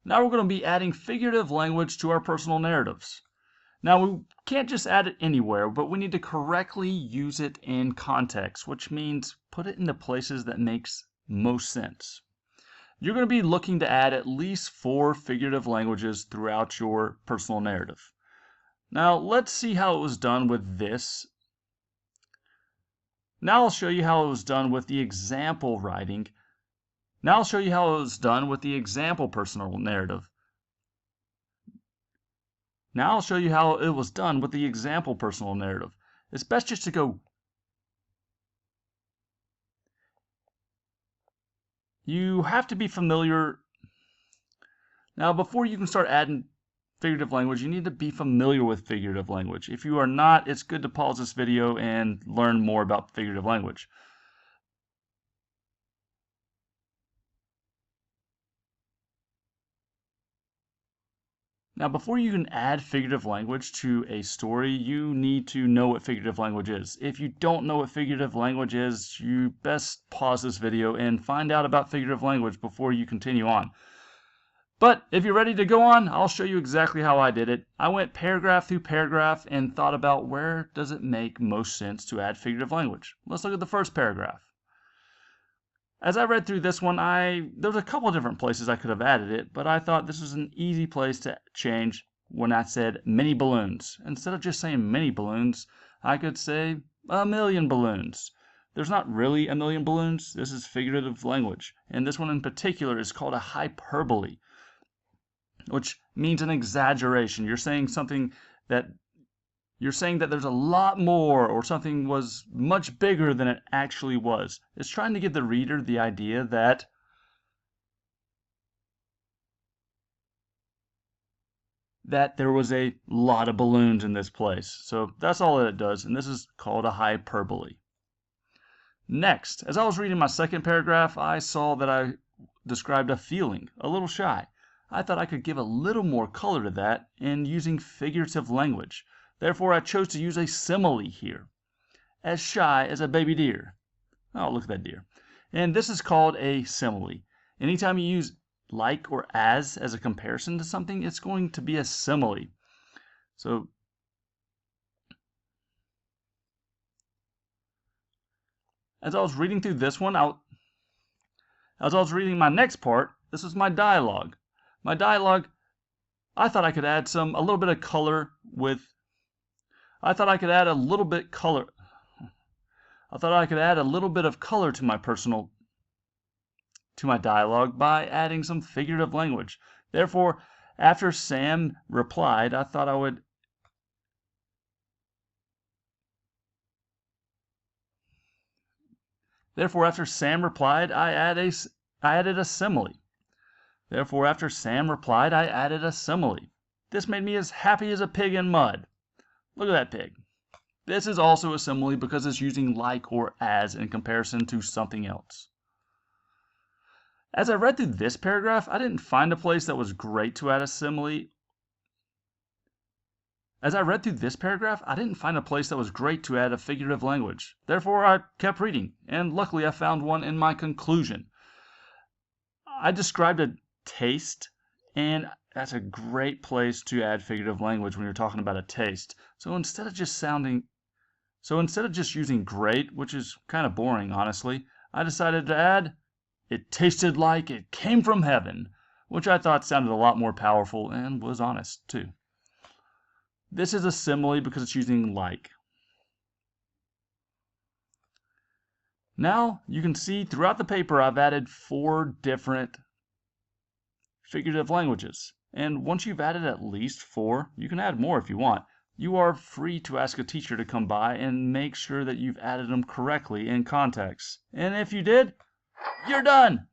Now we're going to be adding figurative language to our personal narratives. Now we can't just add it anywhere, but we need to correctly use it in context, which means put it in the places that makes most sense. You're going to be looking to add at least 4 figurative languages throughout your personal narrative. Now let's see how it was done with this. Now I'll show you how it was done with the example writing. Now I'll show you how it was done with the example personal narrative. Now I'll show you how it was done with the example personal narrative. It's best just to go. You have to be familiar. Now before you can start adding figurative language, you need to be familiar with figurative language. If you are not, it's good to pause this video and learn more about figurative language. Now, before you can add figurative language to a story, you need to know what figurative language is. If you don't know what figurative language is, you best pause this video and find out about figurative language before you continue on. But if you're ready to go on, I'll show you exactly how I did it. I went paragraph through paragraph and thought about where does it make most sense to add figurative language. Let's look at the first paragraph. As I read through this one, there was a couple of different places I could have added it, but I thought this was an easy place to change when I said many balloons. Instead of just saying many balloons, I could say 1,000,000 balloons. There's not really 1,000,000 balloons. This is figurative language. And this one in particular is called a hyperbole, which means an exaggeration. You're saying that there's a lot more, or something was much bigger than it actually was. It's trying to give the reader the idea that there was a lot of balloons in this place. So that's all that it does, and this is called a hyperbole. Next, as I was reading my second paragraph, I saw that I described a feeling, a little shy. I thought I could give a little more color to that in using figurative language. Therefore, I chose to use a simile here. As shy as a baby deer. Oh, look at that deer. And this is called a simile. Anytime you use like or as a comparison to something, it's going to be a simile. So, as I was reading through this one, as I was reading my next part, this is my dialogue. My dialogue, I thought I could add a little bit of color with I thought I could add a little bit of color to my dialogue by adding some figurative language. Therefore, after Sam replied, I added a simile. Therefore, after Sam replied, I added a simile. This made me as happy as a pig in mud. Look at that pig. This is also a simile because it's using like or as in comparison to something else. As I read through this paragraph, I didn't find a place that was great to add a simile. As I read through this paragraph, I didn't find a place that was great to add a figurative language. Therefore, I kept reading, and luckily I found one in my conclusion. I described a taste, and that's a great place to add figurative language when you're talking about a taste. So instead of just using great, which is kind of boring, honestly, I decided to add, it tasted like it came from heaven, which I thought sounded a lot more powerful and was honest, too. This is a simile because it's using like. Now, you can see throughout the paper I've added 4 different figurative languages. And once you've added at least 4, you can add more if you want. You are free to ask a teacher to come by and make sure that you've added them correctly in context. And if you did, you're done!